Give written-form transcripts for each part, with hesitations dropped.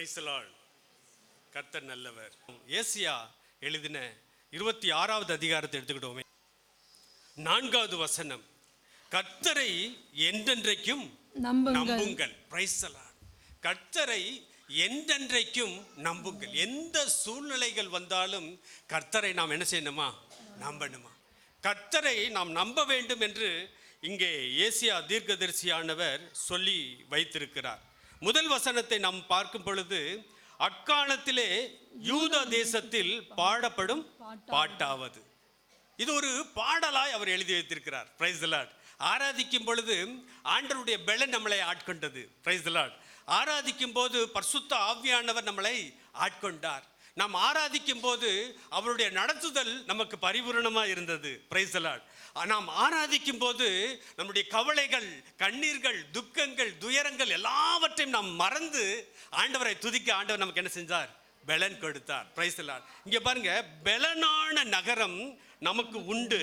Price the Lord. கர்த்தர் நல்லவர். Asia எழுதின 26வது அதிகாரத்தை எடுத்துக்கிட்டோமே, 4வது வசனம், கர்த்தரை என்றென்றைக்கும் நம்புங்கள். Price the Lord. கர்த்தரை என்றென்றைக்கும் நம்புங்கள். எந்த சூழ்நிலைகள் வந்தாலும் கர்த்தரை நாம் என்ன செய்யணுமா? நம்பணுமா? கர்த்தரை நாம் நம்ப வேண்டும் என்று இங்கே ஏசியா தீர்க்கதரிசியானவர் சொல்லி வைத்திருக்கிறார். முதல் வசனத்தை நாம் பார்க்கும் பொழுது, அக்காலத்திலே யூதா தேசத்தில் பாடப்படும் பாட்டாவது. இது ஒரு பாடலாய் அவர் எழுதி வைத்திருக்கிறார். Price the Lord. ஆராதிக்கும் பொழுது ஆண்டவருடைய பெலன் நம்மளை ஆட்கொண்டது. Price the Lord. ஆராதிக்கும் போது பரிசுத்த ஆவியானவர் நம்மளை ஆட்கொண்டார். நாம் ஆராதிக்கும் போது அவருடைய நடத்துதல் நமக்கு பரிபூரணமாக இருந்தது. Price the Lord. நாம் ஆராதிக்கும் போது நம்முடைய கவலைகள், கண்ணீர்கள், துக்கங்கள், துயரங்கள் எல்லாவற்றையும் நாம் மறந்து ஆண்டவரை துதிக்க ஆண்டவர் நமக்கு என்ன செஞ்சார்? பெலன் கொடுத்தார். Price the Lord. இங்க பாருங்க, பெலனான நகரம் நமக்கு உண்டு,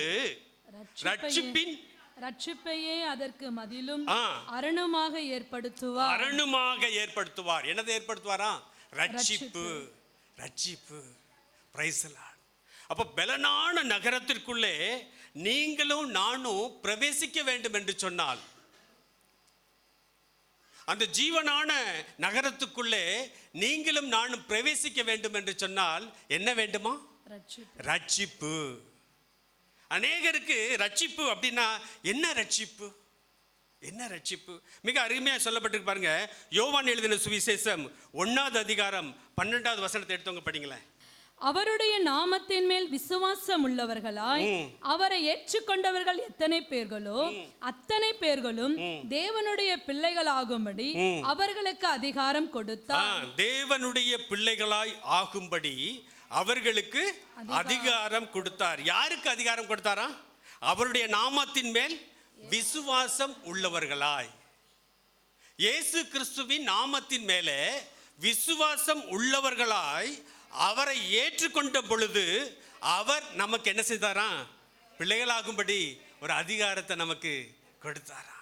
ரட்சிப்பையே அதற்கு மதிலும் அரணுமாக ஏற்படுத்துவார். அரணுமாக ஏற்படுத்துவார். என்னதை ஏற்படுத்துவாரா? ரட்சிப்பு. ரட்சிப்பு. Price the Lord. அப்போ பெலனான நகரத்திற்குள்ளே நீங்களும் நானும் பிரவேசிக்க வேண்டும் என்று சொன்னால், அந்த ஜீவனான நகரத்துக்குள்ளே நீங்களும் நானும் பிரவேசிக்க வேண்டும் என்று சொன்னால் என்ன வேண்டுமா? ரட்சிப்பு. அநேகருக்கு ரட்சிப்பு அப்படின்னா என்ன? ரட்சிப்பு என்ன? ரட்சிப்பு மிக அருமையாக சொல்லப்பட்டிருக்கு பாருங்க. யோவான் எழுதின சுவிசேஷம் 1வது அதிகாரம் 12வது வசனத்தை எடுத்தவங்க படிங்களேன். அவருடைய நாமத்தின் மேல் விசுவாசம் உள்ளவர்களாய் அவரை ஏற்றுக்கொண்டவர்கள் எத்தனை பேர்களோ அத்தனை பேர்களும் தேவனுடைய பிள்ளைகளாகும்படி அவர்களுக்கு அதிகாரம் கொடுத்தார். தேவனுடைய பிள்ளைகளாய் ஆகும்படி அவர்களுக்கு அதிகாரம் கொடுத்தார். யாருக்கு அதிகாரம் கொடுத்தாரா? அவருடைய நாமத்தின் மேல் விசுவாசம் உள்ளவர்களாய். இயேசு கிறிஸ்துவின் நாமத்தின் மேலே விசுவாசம் உள்ளவர்களாய் அவரை ஏற்றுக்கொண்ட பொழுது அவர் நமக்கு என்ன செய்தாரா? பிள்ளைகளாகும்படி ஒரு அதிகாரத்தை நமக்கு கொடுத்தாரா.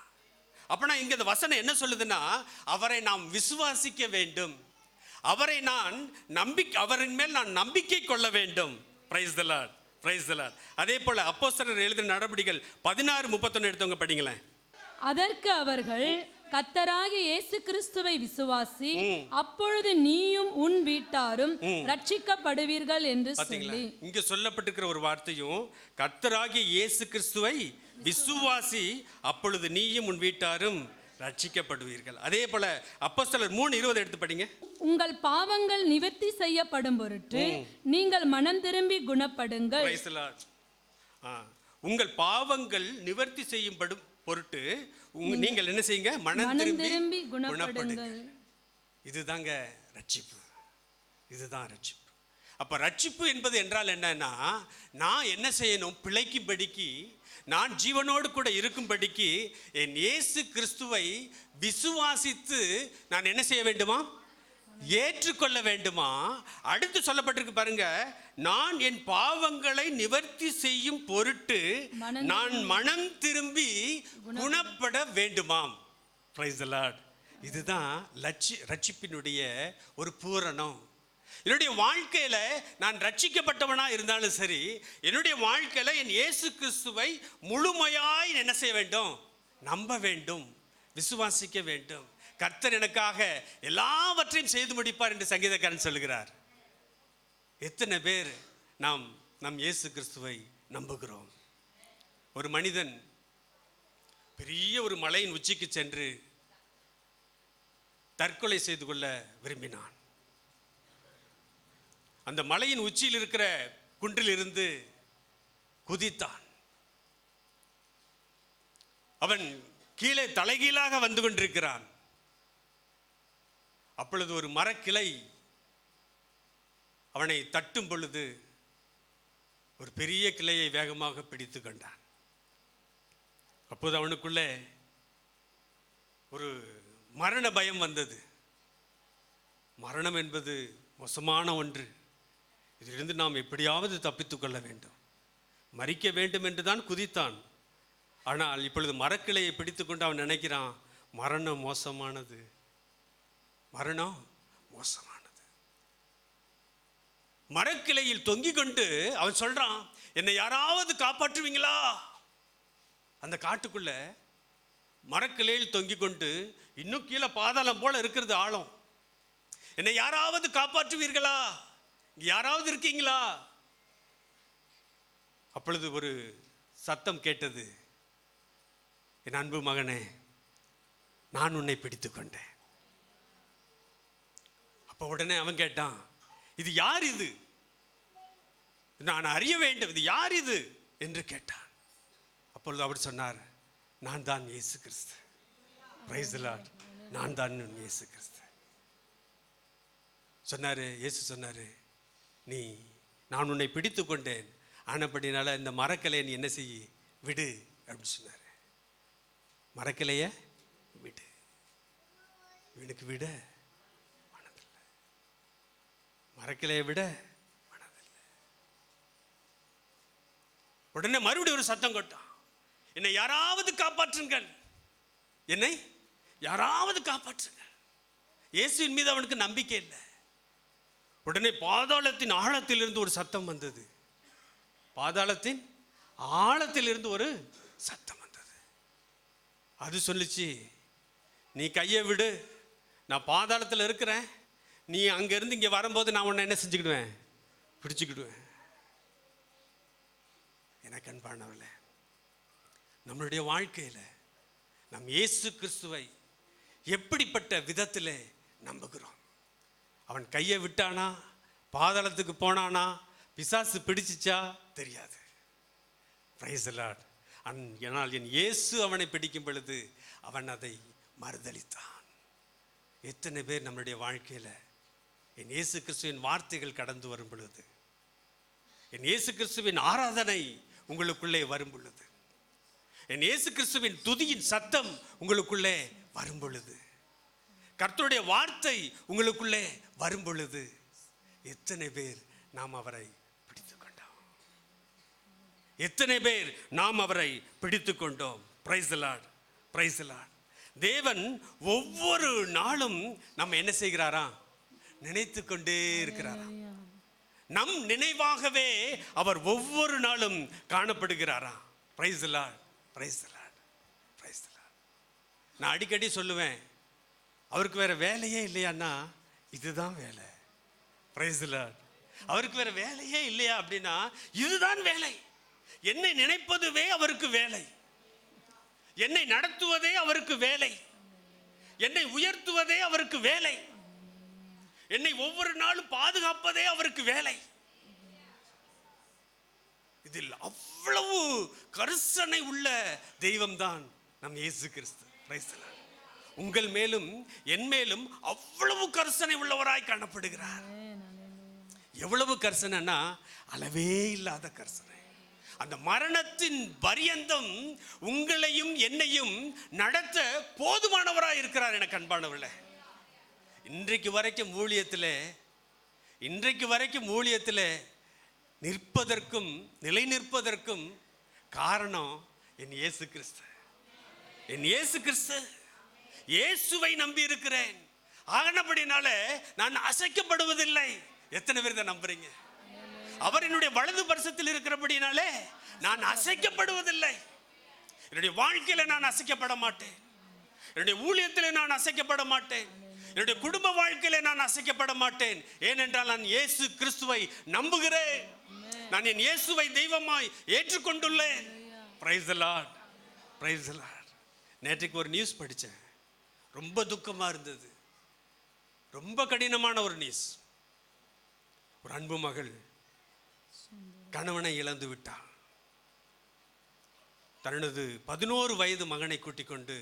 அப்பனா இங்க இந்த வசனம் என்ன சொல்லுதுன்னா, அவரை நாம் விசுவாசிக்க வேண்டும், அவரை அவரின் மேல் நான் நம்பிக்கை கொள்ள வேண்டும். Price the Lord. Praise the Lord. அதே போல அப்போஸ்தலர் எழுதின நடபடிகள் 16:31 எடுத்தவங்க படிங்களேன். அதற்கு அவர்கள், கர்த்தராகிய இயேசு கிறிஸ்துவை விசுவாசி, அப்பொழுது நீயும் உன் வீட்டாரும் ரட்சிக்கப்படுவீர்கள் என்று சொல்லி. இங்க சொல்லப்பட்டிருக்கிற ஒரு வார்த்தையும், கர்த்தராகிய இயேசு கிறிஸ்துவை விசுவாசி, அப்பொழுது நீயும் உன் வீட்டாரும் ரட்சிக்கப்படுவீர்கள். அதே போல அப்போஸ்தலர் 3:20 எடுத்து படிங்க. உங்கள் பாவங்கள் நிவர்த்தி செய்யப்படும் பொருட்டு நீங்கள் மனம் திரும்பி குணப்படுங்கள். உங்கள் பாவங்கள் நிவர்த்தி செய்யப்படும் பொருட்டு நீங்கள் என்ன செய்யுங்க? மனம் திரும்பி குணப்படுங்கள். இதுதாங்க ரட்சிப்பு. இதுதான் ரட்சிப்பு. அப்ப ரட்சிப்பு என்பது என்றால் என்னன்னா, நான் என்ன செய்யணும்? பிழைக்கும்படிக்கு, நான் ஜீவனோடு கூட இருக்கும்படிக்கு என் இயேசு கிறிஸ்துவை விசுவாசித்து நான் என்ன செய்ய வேண்டுமா? ஏற்றுக்கொள்ள வேண்டுமா? அடுத்து சொல்லப்பட்டிருக்கு பாருங்க, நான் என் பாவங்களை நிவர்த்தி செய்யும் பொருட்டு நான் மனம் திரும்பி குணப்பட வேண்டுமாம். Praise the Lord. இதுதான் ரட்சிப்பினுடைய ஒரு பூரணம். என்னுடைய வாழ்க்கையில நான் ரட்சிக்கப்பட்டவனா இருந்தாலும் சரி, என்னுடைய வாழ்க்கையில என் இயேசு கிறிஸ்துவை முழுமையாய் என்ன செய்ய வேண்டும்? நம்ப வேண்டும், விசுவாசிக்க வேண்டும். கர்த்தர் எனக்காக எல்லாவற்றையும் செய்து முடிப்பார் என்று சங்கீதக்காரன் சொல்லுகிறார். எத்தனை பேர் நம் இயேசு கிறிஸ்துவை நம்புகிறோம்? ஒரு மனிதன் பெரிய ஒரு மலையின் உச்சிக்கு சென்று தற்கொலை செய்து கொள்ள விரும்பினான். அந்த மலையின் உச்சியில் இருக்கிற குன்றில் இருந்து குதித்தான். அவன் கீழே தலைகீழாக வந்து கொண்டிருக்கிறான். அப்பொழுது ஒரு மரக்கிளை அவனை தட்டும் பொழுது ஒரு பெரிய கிளையை வேகமாக பிடித்து கொண்டான். அப்போது அவனுக்குள்ளே ஒரு மரண பயம் வந்தது. மரணம் என்பது மோசமான ஒன்று. இதிலிருந்து நாம் எப்படியாவது தப்பித்துக் கொள்ள வேண்டும், மரிக்க வேண்டும் என்றுதான் குதித்தான். ஆனால் இப்பொழுது மரக்கிளையை பிடித்து கொண்டு அவன் நினைக்கிறான், மரணம் மோசமானது, மரணம் மோசமானது. மரக்கிளையில் தொங்கிக் கொண்டு அவன் சொல்றான், என்னை யாராவது காப்பாற்றுவீங்களா? அந்த காட்டுக்குள்ள மரக்கிளையில் தொங்கிக் கொண்டு இன்னும் கீழே பாதாளம் போல இருக்கிறது ஆழம். என்னை யாராவது காப்பாற்றுவீர்களா? யாராவது இருக்கீங்களா? அப்பொழுது ஒரு சத்தம் கேட்டது, என் அன்பு மகனே, நான் உன்னை பிடித்து கொண்டேன். அப்ப உடனே அவன் கேட்டான், இது யார்? இது நான் அறிய வேண்டும், இது யார் இது என்று கேட்டான். அப்பொழுது அவர் சொன்னார், நான் தான் இயேசு கிறிஸ்து. Price the Lord. நான் தான் இயேசு கிறிஸ்து சொன்னாரு. இயேசு சொன்னாரு, நான் உன்னை பிடித்து கொண்டேன், ஆனப்படினால இந்த மரக்கிளையை நீ என்ன செய்ய, விடு அப்படின்னு சொன்னாரு. மரக்கிளைய விடு. இவனுக்கு விட மனதில்லை. மரக்கிளைய விட மனதில்லை. உடனே மறுபடியும் ஒரு சத்தம் கொட்டான், என்னை யாராவது காப்பாற்றுங்கள், என்னை யாராவது காப்பாற்றுங்கள். இயேசுவின் மீது அவனுக்கு நம்பிக்கை இல்லை. உடனே பாதாளத்தின் ஆழத்திலிருந்து ஒரு சத்தம் வந்தது. பாதாளத்தின் ஆழத்திலிருந்து ஒரு சத்தம் வந்தது. அது சொல்லிச்சு, நீ கையை விடு, நான் பாதாளத்தில் இருக்கிறேன், நீ அங்கேருந்து இங்கே வரும்போது நான் உன்னை என்ன செஞ்சுக்கிடுவேன், பிடிச்சுக்கிடுவேன். எனக்கு அன்பானவர்களே, நம்மளுடைய வாழ்க்கையில் நம் இயேசு கிறிஸ்துவை எப்படிப்பட்ட விதத்தில் நம்புகிறோம்? அவன் கையை விட்டானா, பாதாளத்துக்கு போனானா, பிசாசு பிடிச்சிச்சா தெரியாது. Price the Lord. ஆனால் என் இயேசு அவனை பிடிக்கும் பொழுது அவன் அதை மறுதலித்தான். எத்தனை பேர் நம்மளுடைய வாழ்க்கையில் என் இயேசு கிறிஸ்துவின் வார்த்தைகள் கடந்து வரும் பொழுது, என் இயேசு கிறிஸ்துவின் ஆராதனை உங்களுக்குள்ளே வரும் பொழுது, என் இயேசு கிறிஸ்துவின் துதியின் சத்தம் உங்களுக்குள்ளே வரும் பொழுது, கர்த்தருடைய வார்த்தை உங்களுக்குள்ளே வரும் பொழுது, எத்தனை பேர் நாம் அவரை பிடித்துக் கொண்டோம்? எத்தனை பேர் நாம் அவரை பிடித்துக் கொண்டோம்? Price the Lord. Praise the Lord. தேவன் ஒவ்வொரு நாளும் நம்ம என்ன செய்கிறாராம்? நினைத்து கொண்டே இருக்கிறாராம். நம் நினைவாகவே அவர் ஒவ்வொரு நாளும் காணப்படுகிறாராம். Praise the Lord. Praise the Lord. Praise the Lord. நான் அடிக்கடி சொல்லுவேன், அவருக்கு வேற வேலையே இல்லையான்னா இதுதான் வேலை. Praise the Lord. அவருக்கு வேற வேலையே இல்லையா அப்படின்னா இதுதான் வேலை. என்னை நினைப்பதுவே அவருக்கு வேலை, என்னை நடத்துவதே அவருக்கு வேலை, என்னை உயர்த்துவதே அவருக்கு வேலை, என்னை ஒவ்வொரு நாளும் பாதுகாப்பதே அவருக்கு வேலை. இதில் அவ்வளவு கரிசனை உள்ள தெய்வம்தான் நம் இயேசு கிறிஸ்து. Price the Lord. உங்கள் மேலும் என் மேலும் அவ்வளவு கரிசனை உள்ளவராய் காணப்படுகிறார். எவ்வளவு கரிசனைனா அளவே இல்லாத கரிசனை. அந்த மரணத்தின் பரியந்தம் உங்களையும் என்னையும் நடத்த போதுமானவராய் இருக்கிறார். எனக்கு அன்பானவர்களே, இன்றைக்கு வரைக்கும் ஊழியத்தில் நிற்பதற்கும் நிலை நிற்பதற்கும் காரணம் என் இயேசு கிறிஸ்து. என் இயேசு கிறிஸ்து. இயேசுவை நம்பி இருக்கிறேன். ஆனபடினால நான் அசைக்கப்படுவதில்லை. எத்தனை பேர் இதை நம்புறீங்க? அவர் என்னுடைய வலது பரிசத்தில் இருக்கிறபடினாலே நான் அசைக்கப்படுவதில்லை. என்னுடைய வாழ்க்கையில நான் அசைக்கப்பட மாட்டேன். என்னுடைய ஊழியத்தில் நான் அசைக்கப்பட மாட்டேன். என்னுடைய குடும்ப வாழ்க்கையில நான் அசைக்கப்பட மாட்டேன். ஏனென்றால் நான் இயேசு கிறிஸ்துவை நம்புகிறேன். நான் என் இயேசுவை தெய்வமாய் ஏற்றுக்கொண்டுள்ளேன். Praise the Lord. Praise the Lord. நேற்றுக்கு ஒரு நியூஸ் படித்தேன், ரொம்ப துக்கமா இருந்தது. ரொம்ப கடினமான ஒரு நியூஸ். ஒரு அன்பு மகள் கணவனை இழந்து விட்டாள். தனது 11 வயது மகனை கூட்டிக் கொண்டு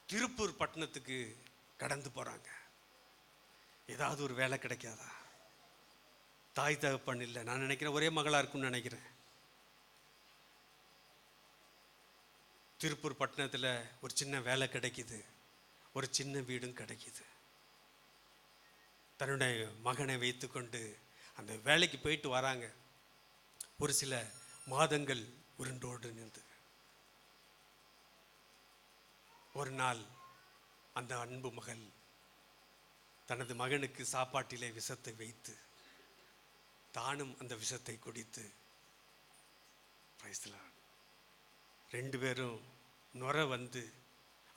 திருப்பூர் பட்டணத்துக்கு கடந்து போறாங்க. ஏதாவது ஒரு வேலை கிடைக்காதா? தாய் தகப்பன் இல்லை. நான் நினைக்கிறேன் ஒரே மகளா இருக்கும்னு நினைக்கிறேன். திருப்பூர் பட்டணத்தில் ஒரு சின்ன வேலை கிடைக்குது, ஒரு சின்ன வீடும் கிடைக்குது. தன்னுடைய மகனை வைத்துக்கொண்டு அந்த வேலைக்கு போயிட்டு வராங்க. ஒரு சில மாதங்கள் உருண்டோடு நின்று ஒரு நாள் அந்த அன்பு மகள் தனது மகனுக்கு சாப்பாட்டிலே விஷத்தை வைத்து தானும் அந்த விஷத்தை குடித்து, ரெண்டு பேரும் நுர வந்து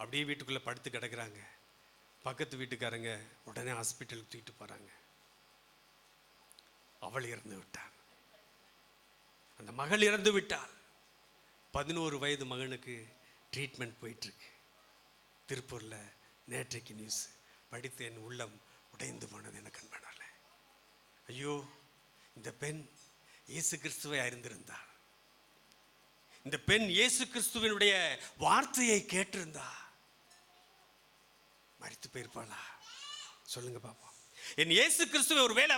அப்படியே வீட்டுக்குள்ளே படுத்து கிடக்குறாங்க. பக்கத்து வீட்டுக்காரங்க உடனே ஹாஸ்பிட்டலுக்கு தூக்கிட்டு போகிறாங்க. அவள் இறந்து விட்டாள். அந்த மகள் இறந்து விட்டாள். 11 வயது மகனுக்கு ட்ரீட்மெண்ட் போயிட்டுருக்கு. திருப்பூரில் நேற்றைக்கு நியூஸ் படித்து என் உள்ளம் உடைந்து போனது. எனக்கு அன்பானால, ஐயோ, இந்த பெண் இயேசு கிறிஸ்துவை அறிந்திருந்தாள். இந்த பெண் இயேசு கிறிஸ்துவினுடைய வார்த்தையை கேட்டிருந்தா மரித்து போயிருப்பாளா? சொல்லுங்க பாப்போம். என் இயேசு கிறிஸ்துவை ஒருவேளை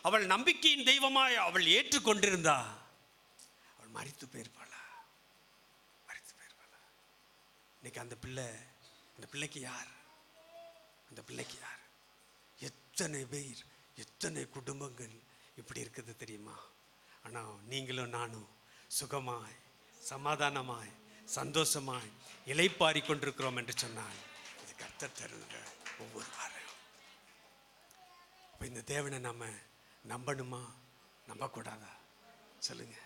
அவள் நம்பிக்கையின் தெய்வமாய் அவள் ஏற்றுக்கொண்டிருந்தா அவள் மரித்து போயிருப்பாளா? மரித்து போயிருப்பாளா? இன்னைக்கு அந்த பிள்ளைக்கு யார்? அந்த பிள்ளைக்கு யார்? எத்தனை பேர், எத்தனை குடும்பங்கள் இப்படி இருக்குது தெரியுமா? ஆனால் நீங்களும் நானும் சுகமாய், சமாதானமாய், சந்தோஷமாய் இளைப்பாரி கொண்டிருக்கிறோம் என்று சொன்னால் இது கர்த்தர் தருகிற ஒவ்வொரு வாரம். இப்போ இந்த தேவனை நம்ம நம்பணுமா, நம்பக்கூடாதா? சொல்லுங்க.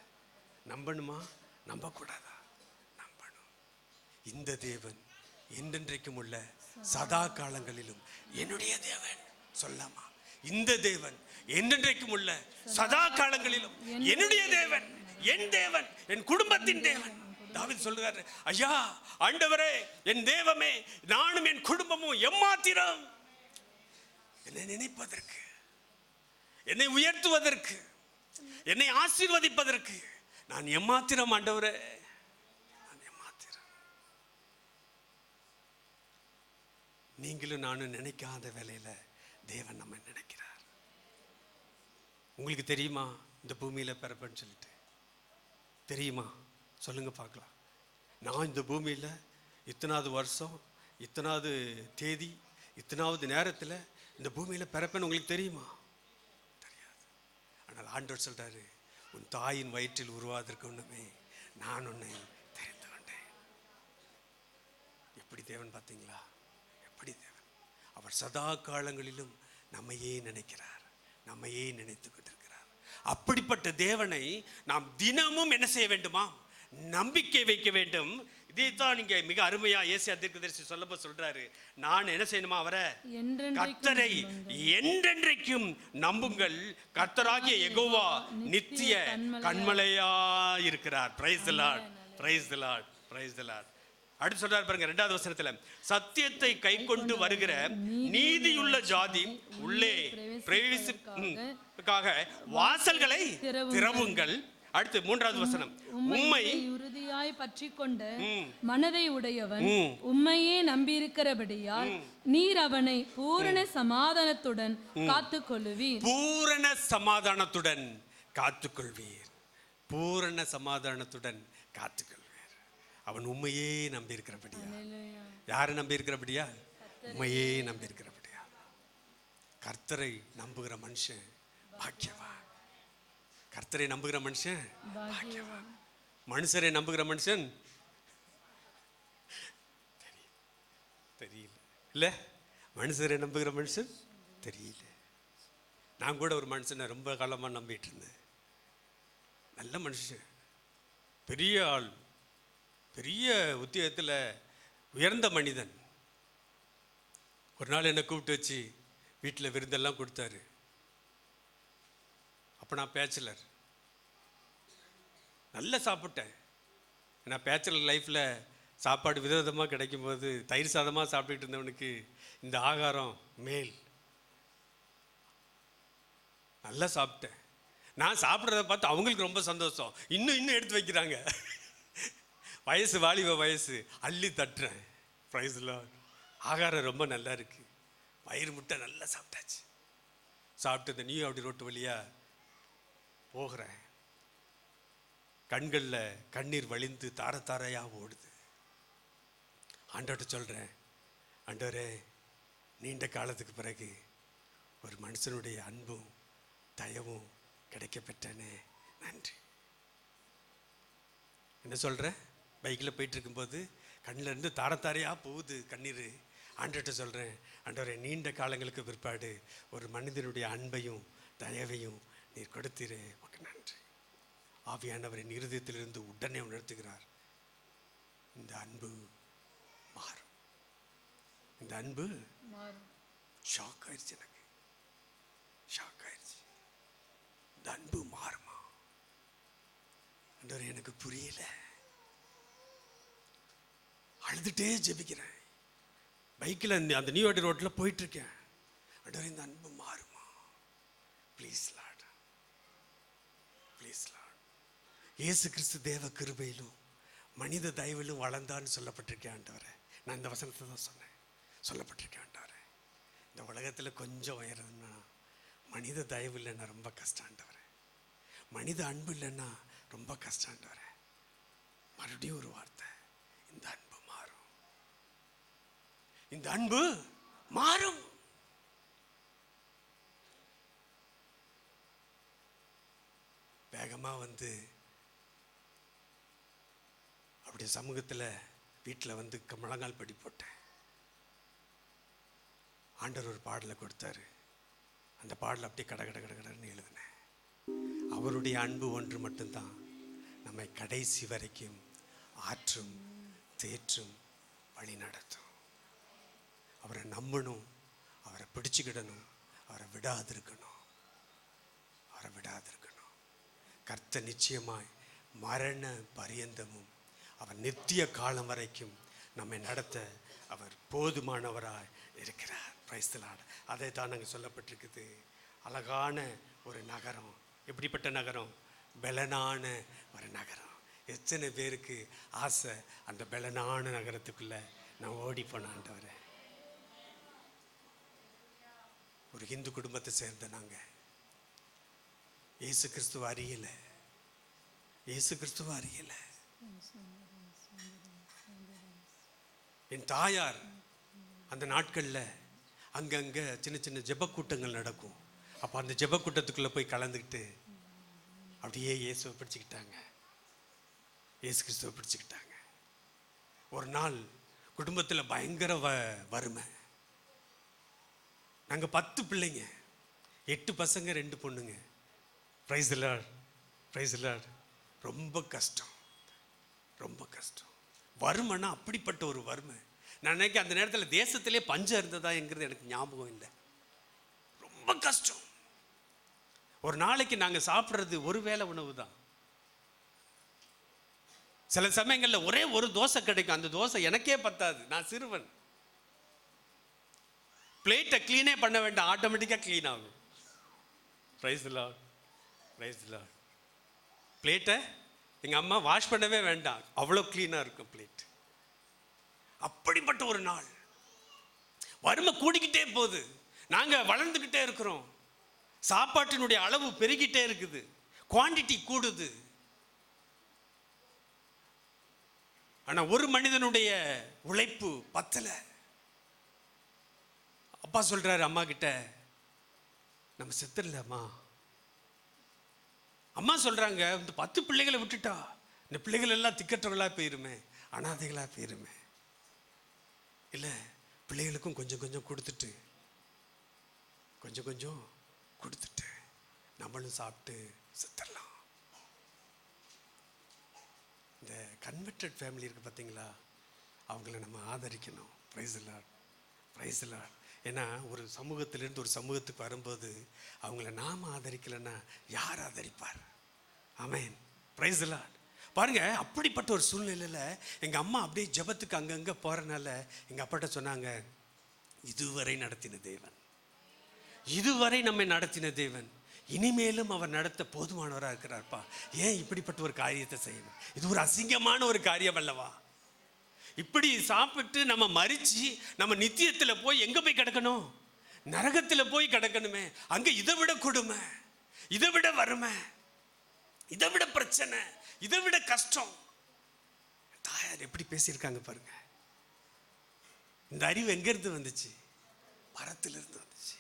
நம்பணுமா, நம்பக்கூடாதா? நம்பணும். இந்த தேவன் என்றென்றைக்கும் உள்ள சதா காலங்களிலும் என்னுடைய தேவன். சொல்லாமா? இந்த தேவன் என்றென்றைக்கும் உள்ள சதா காலங்களிலும் என்னுடைய தேவன், என் தேவன், என் குடும்பத்தின் தேவன். தாவீது சொல்லுகிறார், ஐயா ஆண்டவரே, என் தேவமே, நானும் என் குடும்பமும் எம்மாத்திரம். என்னை நினைப்பதற்கு, என்னை உயர்த்துவதற்கு, என்னை ஆசீர்வதிப்பதற்கு நான் எம்மாத்திரம் ஆண்டவரே, நான் எம்மாத்திரம். நீங்களும் நானும் நினைக்காத வேலையில தேவன் நம்ம நினைக்கிறார். உங்களுக்கு தெரியுமா இந்த பூமியில பிறப்பேன்னு சொல்லிட்டு? தெரியுமா? சொல்லுங்க பார்க்கலாம். நான் இந்த பூமியில் இத்தனாவது வருஷம், இத்தனாவது தேதி, இத்தனாவது நேரத்தில் இந்த பூமியில் பிறப்பேன்னு உங்களுக்கு தெரியுமா? தெரியாது. ஆனால் ஆண்டவர் சொல்றாரு, உன் தாயின் வயிற்றில் உருவாவதற்கு முன்னமே நான் உன்னை தெரிந்து கொண்டேன். எப்படி தேவன் பார்த்தீங்களா? எப்படி தேவன்! அவர் சதா காலங்களிலும் நம்மையே நினைக்கிறார், நம்மையே நினைத்து கொண்டிருக்கிறார். அப்படிப்பட்ட தேவனை நாம் தினமும் என்ன செய்ய வேண்டுமா? நம்பிக்கை வைக்க வேண்டும். இதைத்தான் நீங்க மிக அருமையா ஏசாயா தீர்க்கதரிசி சொல்லப்போ சொல்றாரு, நான் என்ன செய்யணுமா? அவரை, கர்த்தரை என்றென்றைக்கும் நம்புங்கள், கர்த்தராகிய யெகோவா நித்திய கன்மலையா இருக்கிறார். Price the Lord, praise the Lord, praise the Lord. அடுத்து சொல்றாரு பாருங்க, 2வது வசனத்துல, சத்தியத்தை கை கொண்டு வருகிற நீதியுள்ள ஜாதி உள்ளே பிரவேசிக்காக வாசல்களை திறவுங்கள். அடுத்து 3வது வசனம், உம்மை உறுதியாய் பற்றிக்கொண்ட மனதை உடையவன் உம்மையே நம்பியிருக்கிறபடியால் நீர் அவனை பூரண சமாதானத்துடன் காத்துக்கொள்வீர். பூரண சமாதானத்துடன் காத்துக்கொள்வீர். பூரண சமாதானத்துடன் காத்துக்கொள்வீர். அவன் உண்மையே நம்பி இருக்கிறபடியா. யாரை நம்பி இருக்கிறபடியா? உண்மையே நம்பி இருக்கிறபடியா. கர்த்தரை நம்புகிற மனுஷன் பாக்கியவான். கர்த்தரை நம்புகிற மனுஷன் பாக்கியவான். மனுஷரை நம்புகிற மனுஷன் தெரியல இல்ல. மனுஷரை நம்புகிற மனுஷன் தெரியல. நான் கூட ஒரு மனுஷனை ரொம்ப காலமா நம்பிட்டு இருந்தேன். நல்ல மனுஷன், பெரிய ஆள், பெரிய உத்தியோகத்தில் உயர்ந்த மனிதன். ஒரு நாள் என்னை கூப்பிட்டு வச்சு வீட்டில் விருந்தெல்லாம் கொடுத்தாரு. அப்போ நான் பேச்சுலர், நல்லா சாப்பிட்டேன். நான் பேச்சுலர் லைஃப்பில் சாப்பாடு விதவிதமாக கிடைக்கும்போது தயிர் சாதமாக சாப்பிட்டுட்டு இருந்தவனுக்கு இந்த ஆகாரம் மேல். நல்லா சாப்பிட்டேன். நான் சாப்பிட்றத பார்த்து அவங்களுக்கு ரொம்ப சந்தோஷம். இன்னும் எடுத்து வைக்கிறாங்க. வயசு வாலிப வயசு, அள்ளி தட்டுறேன். Price the Lord. ஆகாரம் ரொம்ப நல்லா இருக்கு. வயிறு முட்டை நல்லா சாப்பிட்டாச்சு. சாப்பிட்டு இந்த நியூயார்க் ரோட்டு வழியா போகிறேன். கண்களில் கண்ணீர் வழிந்து தார தாரையாக ஓடுது. ஆண்டவர்கிட்ட சொல்கிறேன், ஆண்டவரே, நீண்ட காலத்துக்கு பிறகு ஒரு மனுஷனுடைய அன்பும் தயவும் கிடைக்க பெற்றேனே, நன்றி. என்ன சொல்கிறேன்? பைக்கில் போயிட்டு இருக்கும்போது கண்ணில் இருந்து தார தாரையாக போகுது கண்ணீர். ஆண்டவர்கிட்ட சொல்கிறேன், ஆண்டவரே நீண்ட காலங்களுக்கு பிற்பாடு ஒரு மனிதனுடைய அன்பையும் தயவையும் நீர் கொடுத்தீரே, உமக்கு நன்றி. ஆவியானவரின் இருதயத்திலிருந்து உடனே உணர்த்துகிறார், இந்த அன்பு மாறும். இந்த அன்பு ஷாக் ஆயிடுச்சு, எனக்கு ஷாக் ஆயிடுச்சு. இந்த அன்பு மாறுமா? ஆண்டவரே எனக்கு புரியல. அழுதுட்டே ஜெபிக்கிறேன். பைக்கில் அந்த நியூயார்க் ரோட்டில் போயிட்டுருக்கேன். ஆண்டவரே இந்த அன்பு மாறுமா? Please Lord, please Lord. இயேசு கிறிஸ்து தேவ கிருபையிலும் மனித தயவிலும் வளர்ந்தான்னு சொல்லப்பட்டிருக்கேன் ஆண்டவரே. நான் இந்த வசனத்தை தான் சொன்னேன், சொல்லப்பட்டிருக்கேன் ஆண்டவரே. இந்த உலகத்தில் கொஞ்சம் உயரதுன்னா மனித தயவு இல்லைன்னா ரொம்ப கஷ்டம் ஆண்டவரே. மனித அன்பு இல்லைன்னா ரொம்ப கஷ்டம் ஆண்டவரே. மறுபடியும் ஒரு வார்த்தை, இந்த அன்பு மாறும், இந்த அன்பு மாறும். வேகமாக வந்து அப்படி சமூகத்தில் வீட்டில் வந்து முழங்கால் படி போட்டேன். ஆண்டவர் ஒரு பாடலை கொடுத்தாரு. அந்த பாடலை அப்படியே கட கட கட கடன்னு எழுதினேன். அவருடைய அன்பு ஒன்று மட்டும்தான் நம்மை கடைசி வரைக்கும் ஆற்றும் தேற்றும் வழி நடத்தும். அவரை நம்பணும், அவரை பிடிச்சுக்கிடணும், அவரை விடாதிருக்கணும், அவரை விடாதிருக்கணும். கர்த்தர் நிச்சயமாய் மரண பரியந்தமும் அவர் நித்திய காலம் வரைக்கும் நம்மை நடத்த அவர் போதுமானவராய் இருக்கிறார். Price the Lord. அதை தான் நாங்கள் சொல்லப்பட்டிருக்குது. அழகான ஒரு நகரம். எப்படிப்பட்ட நகரம்? பெலனான ஒரு நகரம். எத்தனை பேருக்கு ஆசை அந்த பெலனான நகரத்துக்குள்ள நான் ஓடி போன ஆண்டவரே. ஒரு இந்து குடும்பத்தை சேர்ந்த நாங்கள் இயேசு கிறிஸ்துவ அறியல, இயேசு கிறிஸ்துவ அறியல. என் தாயார் அந்த நாட்களில் அங்கங்க சின்ன சின்ன ஜெப கூட்டங்கள் நடக்கும். அப்போ அந்த ஜெப கூட்டத்துக்குள்ளே போய் கலந்துக்கிட்டு அப்படியே இயேசுவை பிடிச்சிக்கிட்டாங்க, இயேசு கிறிஸ்துவை பிடிச்சிக்கிட்டாங்க. ஒரு நாள் குடும்பத்தில் பயங்கர வறுமை. நாங்கள் 10 பிள்ளைங்க, 8 பசங்க 2 பொண்ணுங்க. Price the Lord, praise the Lord. ரொம்ப கஷ்டம், ரொம்ப கஷ்டம். வறுமைன்னா அப்படிப்பட்ட ஒரு வறுமை. நான் நினைக்க அந்த நேரத்தில் தேசத்திலே பஞ்சம் இருந்ததாங்கிறது எனக்கு ஞாபகம் இல்லை. ரொம்ப கஷ்டம். ஒரு நாளைக்கு நாங்கள் சாப்பிட்றது ஒரு வேளை உணவு தான். சில சமயங்களில் ஒரே ஒரு தோசை கிடைக்கும். அந்த தோசை எனக்கே பத்தாது. நான் சிறுவன். பிளேட்டை க்ளீனே பண்ண வேண்டாம், ஆட்டோமேட்டிக்காக க்ளீன் ஆகும். Price the Lord, praise the Lord. பிளேட்டை எங்கள் அம்மா வாஷ் பண்ணவே வேண்டாம், அவ்வளோ க்ளீனாக இருக்கும் பிளேட். அப்படிப்பட்ட ஒரு நாள். வறுமை கூடிக்கிட்டே போகுது, நாங்கள் வளர்ந்துக்கிட்டே இருக்கிறோம். சாப்பாட்டினுடைய அளவு பெருகிட்டே இருக்குது, குவான்டிட்டி கூடுது. ஆனால் ஒரு மனிதனுடைய உழைப்பு பத்தலை. அப்பா சொல்றாரு அம்மா கிட்ட, நம்ம செத்துடலாமா? அம்மா சொல்றாங்க, இந்த 10 பிள்ளைகளை விட்டுட்டா இந்த பிள்ளைகள் எல்லாம் திக்கற்றவர்களா போயிருமே, அனாதைகளா போயிருமே. இல்லை, பிள்ளைகளுக்கும் கொஞ்சம் கொஞ்சம் கொடுத்துட்டு, கொஞ்சம் கொஞ்சம் கொடுத்துட்டு நம்மளும் சாப்பிட்டு செத்துடலாம். இந்த கன்வெர்டட் ஃபேமிலி இருக்குது பார்த்தீங்களா, அவங்கள நம்ம ஆதரிக்கணும். Praise the Lord, praise the Lord. ஏன்னா ஒரு சமூகத்திலிருந்து ஒரு சமூகத்துக்கு வரும்போது அவங்கள நாம் ஆதரிக்கலைன்னா யார் ஆதரிப்பார்? ஆமென், பிரைஸ் தி லார்ட். பாருங்க, அப்படிப்பட்ட ஒரு சூழ்நிலையில் எங்கள் அம்மா அப்படியே ஜெபத்துக்கு அங்கங்கே போகிறனால எங்கள் அப்பாட்ட சொன்னாங்க, இதுவரை நடத்தின தேவன், இதுவரை நம்மை நடத்தின தேவன் இனிமேலும் அவர் நடத்த போதுமானவராக இருக்கிறார்ப்பா. ஏன் இப்படிப்பட்ட ஒரு காரியத்தை செய்யணும்? இது ஒரு அசிங்கமான ஒரு காரியம் அல்லவா? இப்படி சாப்பிட்டு நம்ம மரிச்சு நம்ம நித்தியத்தில் போய் எங்கே போய் கிடக்கணும்? நரகத்தில் போய் கிடக்கணுமே. அங்கே இதை விட கொடுமை, இதை விட வறுமை, இதை விட பிரச்சனை, இதை விட கஷ்டம். தாயார் எப்படி பேசியிருக்காங்க பாருங்க. இந்த அறிவு எங்கேருந்து வந்துச்சு? மரத்திலிருந்து வந்துச்சு.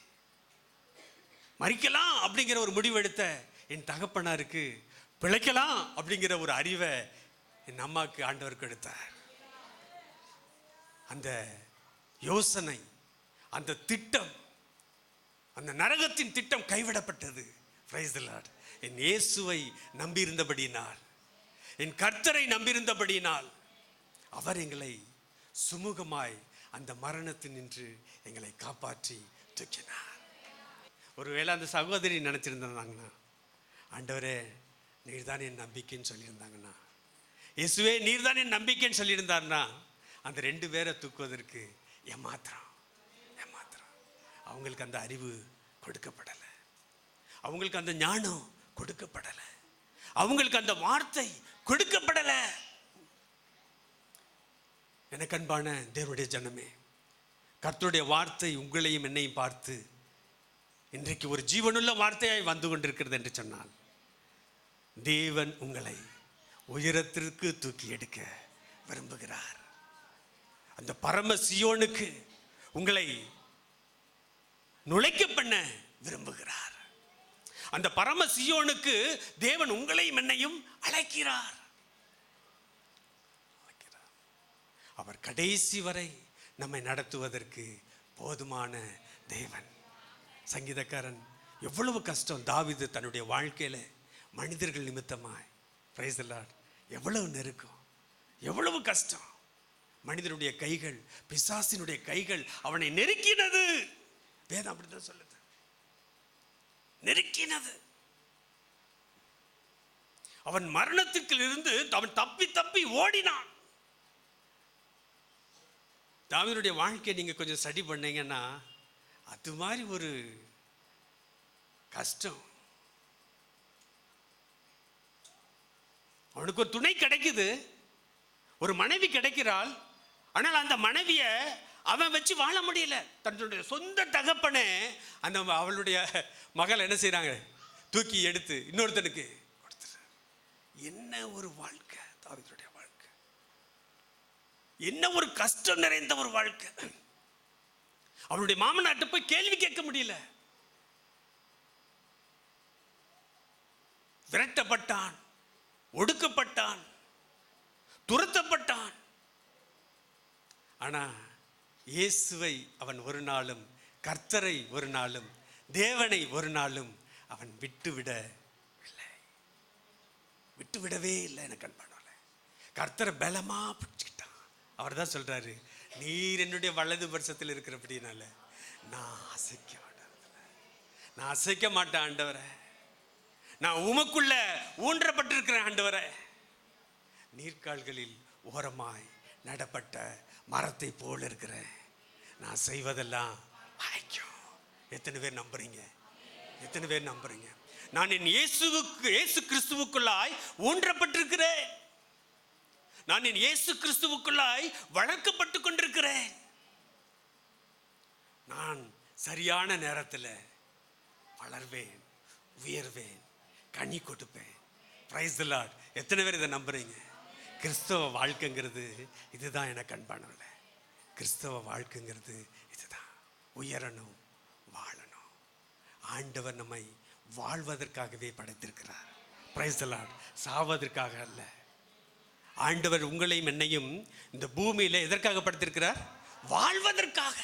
மறிக்கலாம் அப்படிங்கிற ஒரு முடிவெடுத்த என் தகப்பனாருக்கு பிழைக்கலாம் அப்படிங்கிற ஒரு அறிவை என் அம்மாவுக்கு ஆண்டவருக்கு எடுத்தார். அந்த யோசனை, அந்த திட்டம், அந்த நரகத்தின் திட்டம் கைவிடப்பட்டது. Price the Lord. என் இயேசுவை நம்பியிருந்தபடியினால், என் கர்த்தரை நம்பியிருந்தபடியினால் அவர் எங்களை சுமூகமாய் அந்த மரணத்தில் நின்று எங்களை காப்பாற்றி தூக்கினார். ஒருவேளை அந்த சகோதரி நினைச்சிருந்தாங்கன்னா, ஆண்டவரே நீர் தான் என் நம்பிக்கைன்னு சொல்லியிருந்தாங்கன்னா, இயேசுவே நீர் தான் என் நம்பிக்கைன்னு சொல்லியிருந்தாருன்னா, அந்த 2 பேரை தூக்குவதற்கு ஏமாத்திரம். அவங்களுக்கு அந்த அறிவு கொடுக்கப்படலை, அவங்களுக்கு அந்த ஞானம் கொடுக்கப்படலை, அவங்களுக்கு அந்த வார்த்தை கொடுக்கப்படலை. எனக்கு அன்பான தேவனுடைய ஜனமே, கர்த்தருடைய வார்த்தை உங்களையும் என்னையும் பார்த்து இன்றைக்கு ஒரு ஜீவனுள்ள வார்த்தையாய் வந்து கொண்டிருக்கிறது என்று சொன்னால், தேவன் உங்களை உயரத்திற்கு தூக்கி எடுக்க விரும்புகிறார். அந்த பரம சியோனுக்கு உங்களை நுழைக்க பண்ண விரும்புகிறார். அந்த பரம சியோனுக்கு தேவன் உங்களையும் என்னையும் அழைக்கிறார். அவர் கடைசி வரை நம்மை நடத்துவதற்கு போதுமான தேவன். சங்கீதக்காரன் எவ்வளவு கஷ்டம் தாவீது தன்னுடைய வாழ்க்கையில மனிதர்கள் நிமித்தமாய், பிரைஸ் தி லார்ட், எவ்வளவு நெருக்கம், எவ்வளவு கஷ்டம். மனிதனுடைய கைகள், பிசாசினுடைய கைகள் அவனை நெருக்கினது. வேதம் அப்படிதான் சொல்லுது, நெருக்கினது. அவன் மரணத்துக்கு இருந்து அவன் தப்பி தப்பி ஓடினான். தாவீதுடைய வாழ்க்கையை நீங்க கொஞ்சம் ஸ்டடி பண்ணீங்கன்னா, அது மாதிரி ஒரு கஷ்டம். அவனுக்கு ஒரு துணை கிடைக்குது, ஒரு மனைவி கிடைக்கிறாள். ஆனால் அந்த மனைவியை அவன் வச்சு வாழ முடியல. தன்னுடைய சொந்த தகப்பனே அந்த அவளுடைய மகள் என்ன செய்யறாங்க, தூக்கி எடுத்து இன்னொருத்தனுக்கு கொடுத்துரு. என்ன ஒரு வாழ்க்கை தாவீதுடைய வாழ்க்கை, என்ன ஒரு கஷ்டம் நிறைந்த ஒரு வாழ்க்கை. அவனுடைய மாமனாட்ட போய் கேள்வி கேட்க முடியல, விரட்டப்பட்டான், ஒடுக்கப்பட்டான், துரத்தப்பட்டான். ஆனா இயேசுவை அவன் ஒரு நாளும், கர்த்தரை ஒரு நாளும், தேவனை ஒரு நாளும் அவன் விட்டுவிடவே இல்லை. எனக்கு அன்பானவர்களே, கர்த்தரை பலமா பிடிச்சுக்கிட்டான். அவர் தான் சொல்றாரு, நீர் என்னுடைய வலது பட்சத்தில் இருக்கிறபடினால நான் அசைக்க மாட்டேன் ஆண்டவரே. நான் உமக்குள்ள ஊன்றப்பட்டிருக்கிறேன் ஆண்டவரே. நீர்க்கால்களில் ஓரமாய் நடப்பட்ட மரத்தை போல் இருக்கிறேன். நான் செய்வதெல்லாம் வாய்க்கும். எத்தனை பேர் நம்புறீங்க? எத்தனை பேர் நம்புறீங்க? நான் என் இயேசு கிறிஸ்துவுக்குள்ளாய் ஊன்றப்பட்டிருக்கிறேன். நான் என் இயேசு கிறிஸ்துவுக்குள்ளாய் வளர்க்கப்பட்டு கொண்டிருக்கிறேன். நான் சரியான நேரத்தில் வளர்வேன், உயர்வேன், கனி கொடுப்பேன். Price the Lord. எத்தனை பேர் இதை நம்புறீங்க? கிறிஸ்தவ வாழ்க்கைங்கிறது இதுதான். எனக்கு அன்பானவர்களே, கிறிஸ்தவ வாழ்க்கைங்கிறது இதுதான். உயரணும், வாழணும். ஆண்டவர் நம்மை வாழ்வதற்காகவே படைத்திருக்கிறார். Price the Lord. சாவதற்காக அல்ல. ஆண்டவர் உங்களையும் என்னையும் இந்த பூமியில எதற்காக படைத்திருக்கிறார்? வாழ்வதற்காக.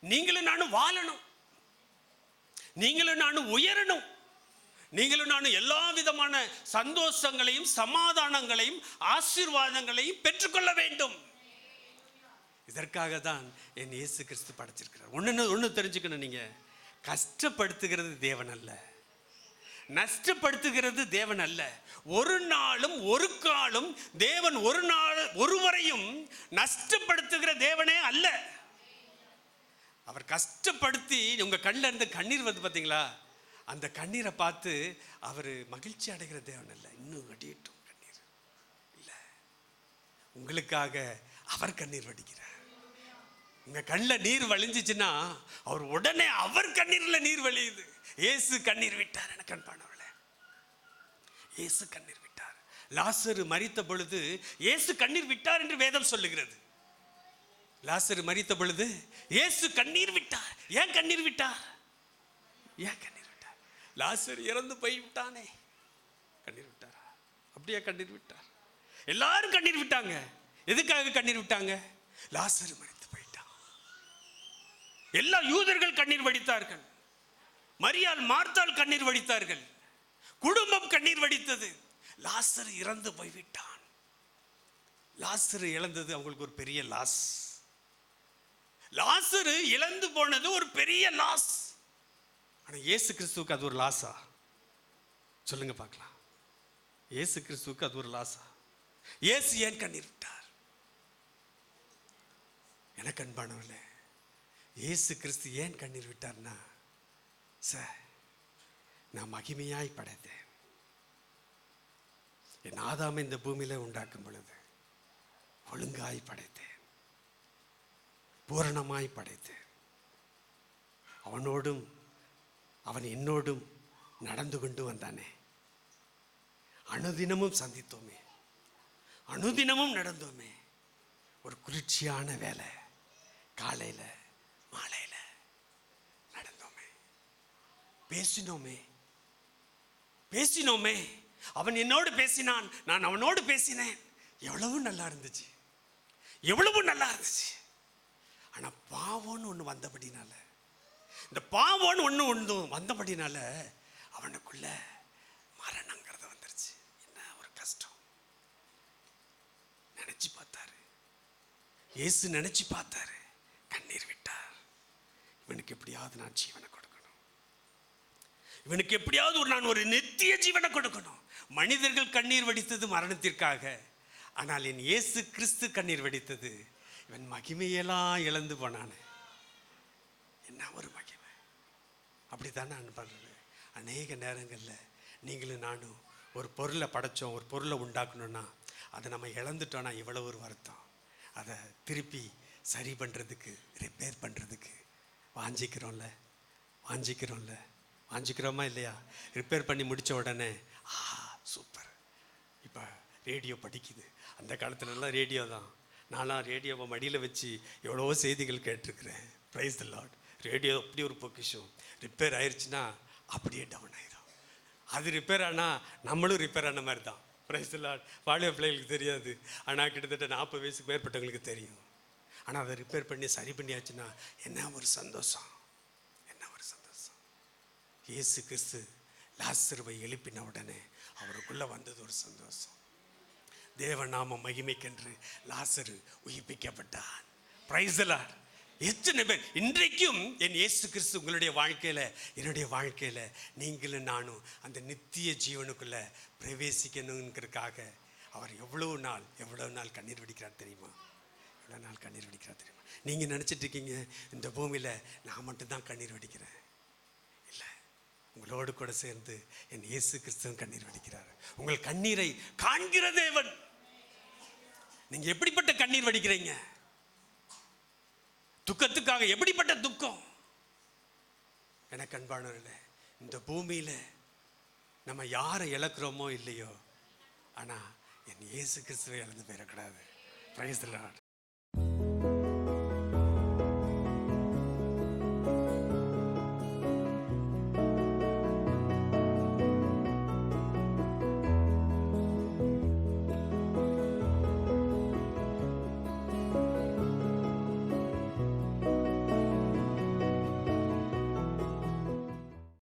நீங்களும் நானும் வாழணும், நீங்களும் நானும் உயரணும், நீங்களும் நானும் எல்லா விதமான சந்தோஷங்களையும் சமாதானங்களையும் ஆசீர்வாதங்களையும் பெற்றுக்கொள்ள வேண்டும். இதற்காக தான் என் இயேசு கிறிஸ்து படைச்சிருக்கிறார். ஒன்று தெரிஞ்சுக்கணும், நீங்க கஷ்டப்படுத்துகிறது தேவன் அல்ல, நஷ்டப்படுத்துகிறது தேவன் அல்ல. ஒரு நாளும் ஒரு காலம் தேவன் ஒருவரையும் நஷ்டப்படுத்துகிற தேவனே அல்ல. அவர் கஷ்டப்படுத்தி உங்க கண்ணில் இருந்து கண்ணீர் வந்து பார்த்தீங்களா, அந்த கண்ணீரை பார்த்து அவர் மகிழ்ச்சி அடைகிற தேவன் அல்ல. இன்னும் வடியட்டும் கண்ணீர் இல்லை, உங்களுக்காக அவர் கண்ணீர் வடிக்கிறார். உங்க கண்ணில் நீர் வழிஞ்சிச்சுன்னா அவர் உடனே அவர் கண்ணீரில் நீர் வழியுது. இயேசு கண்ணீர் விட்டார். எனக்கு அன்பானவர்களே, இயேசு கண்ணீர் விட்டார். லாசரு மரித்த பொழுது இயேசு கண்ணீர் விட்டார் என்று வேதம் சொல்லுகிறது. லாசரு மரித்த பொழுது இயேசு கண்ணீர் விட்டார். ஏன் கண்ணீர் விட்டார்? ஏன் கண்ணீர் விட்டார்? லாசரு இறந்து போய் விட்டானே, கண்ணீர் விட்டாரா? அப்படியே கண்ணீர் விட்டார். எல்லாரும் கண்ணீர் விட்டாங்க. எதுக்காக கண்ணீர் விட்டாங்க? லாசரு மரித்து போயிட்டான். எல்லா யூதர்கள் கண்ணீர் வடித்தார்கள், மரியாள் மார்த்தாள் கண்ணீர் வடித்தார்கள், குடும்பம் கண்ணீர் வடித்தது. லாசரு இறந்து போய்விட்டான். லாசரு இழந்தது அவங்களுக்கு ஒரு பெரிய லாஸ். லாசரு இழந்து போனது ஒரு பெரிய லாஸ். ஆனா இயேசு கிறிஸ்துவுக்கு அது ஒரு லாஸா? சொல்லுங்க பார்க்கலாம். இயேசு கிறிஸ்துவுக்கு அது ஒரு லாஸா? இயேசு ஏன் கண்ணீர் விட்டார்? எனக்கு அன்பானவர்களே, இயேசு கிறிஸ்து ஏன் கண்ணீர் விட்டார்னா, சார் நான் மகிமையாய் படைத்தேன். என் ஆதாமை இந்த பூமியில உண்டாக்கும் பொழுது ஒழுங்காய் படைத்தேன், பூரணமாய் படைத்தேன். அவனோடும் அவன் என்னோடும் நடந்து கொண்டு வந்தானே. அனுதினமும் சந்தித்தோமே, அனுதினமும் நடந்தோமே. ஒரு குளிர்ச்சியான வேலை, காலையில மாலையில நடந்தோமே, பேசினோமே பேசினோமே. அவன் என்னோடு பேசினான், நான் அவனோடு பேசினேன். எவ்வளவு நல்லா இருந்துச்சு, எவ்வளவு நல்லா இருந்துச்சு. ஆனா பாவம்னு ஒண்ணு வந்தபடினால, இந்த பாவம்னு ஒண்ணு வந்தபடினால அவனுக்குள்ள மரணங்கிறது வந்துருச்சு. என்ன ஒரு கஷ்டம். நினைச்சு பார்த்தாரு, இயேசு நினைச்சு பார்த்தாரு, கண்ணீர் விட்டார். இவனுக்கு எப்படியாவது நான் ஜீவனை கொடுக்கணும், இவனுக்கு எப்படியாவது நான் ஒரு நித்திய ஜீவனை கொடுக்கணும். மனிதர்கள் கண்ணீர் வடித்தது மரணத்திற்காக, ஆனால் என் இயேசு கிறிஸ்து கண்ணீர் வடித்தது இவன் மகிமையெல்லாம் இழந்து போனானே. என்ன ஒரு மகிமை. அப்படித்தான் நான் பண்றேன். அநேக நேரங்களில் நீங்களும் நானும் ஒரு பொருளை படைச்சோம், ஒரு பொருளை உண்டாக்கணும்னா அதை நம்ம இழந்துட்டோம்னா இவ்வளவு ஒரு வருத்தம். அதை திருப்பி சரி பண்ணுறதுக்கு, ரிப்பேர் பண்ணுறதுக்கு வாஞ்சிக்கிறோமா இல்லையா? ரிப்பேர் பண்ணி முடித்த உடனே சூப்பர், இப்போ ரேடியோ படிக்குது. அந்த காலத்துலலாம் ரேடியோ தான். நான்லாம் ரேடியோவை மடியில் வச்சு எவ்வளவோ செய்திகள் கேட்டிருக்கிறேன். ப்ரைஸ் தி லார்ட். ரேடியோ அப்படி ஒரு பொக்கிஷம். ரிப்பேர் ஆயிடுச்சுன்னா அப்படியே டவுன் ஆயிடும். அது ரிப்பேர் ஆனால் நம்மளும் ரிப்பேர் ஆன மாதிரி தான். ப்ரைஸ் தி லார்ட். வாலிப பிள்ளைகளுக்கு தெரியாது, ஆனால் கிட்டத்தட்ட 40 வயசுக்கு மேற்பட்டவங்களுக்கு தெரியும். ஆனால் அதை ரிப்பேர் பண்ணி சரி பண்ணியாச்சுன்னா என்ன ஒரு சந்தோஷம், என்ன ஒரு சந்தோஷம். இயேசு கிறிஸ்து லாசருவை எழுப்பின உடனே அவருக்குள்ள வந்தது ஒரு சந்தோஷம். தேவநாம மகிமைக்கென்று லாசரு உயிர்ப்பிக்கப்பட்டான். Praise the Lord. எத்தனை பேர் இன்றைக்கும் என் இயேசு கிறிஸ்து உங்களுடைய வாழ்க்கையில, என்னுடைய வாழ்க்கையில நீங்களும் நானும் அந்த நித்திய ஜீவனுக்குள்ள பிரவேசிக்கணுங்கிறதுக்காக அவர் எவ்வளவு நாள் கண்ணீர் வடிக்கிறார் தெரியுமா? எவ்வளவு நாள் கண்ணீர் வடிக்கிறார் தெரியுமா? நீங்க நினைச்சிட்டு இருக்கீங்க இந்த பூமியில நான் மட்டும்தான் கண்ணீர் வடிக்கிறேன். இல்லை, உங்களோடு கூட சேர்ந்து என் இயேசு கிறிஸ்துவும் கண்ணீர் வடிக்கிறார். உங்கள் கண்ணீரை காண்கிற தேவன். நீங்க எப்படிப்பட்ட கண்ணீர் வடிக்கிறீங்க? துக்கத்துக்காக எப்படிப்பட்ட துக்கம்? எனக்கு அன்பானவர்களே, இந்த பூமியில நம்ம யாரை இழக்கிறோமோ இல்லையோ, ஆனா என் இயேசு கிறிஸ்துவை இழந்து போயிடக்கூடாது. Price the Lord.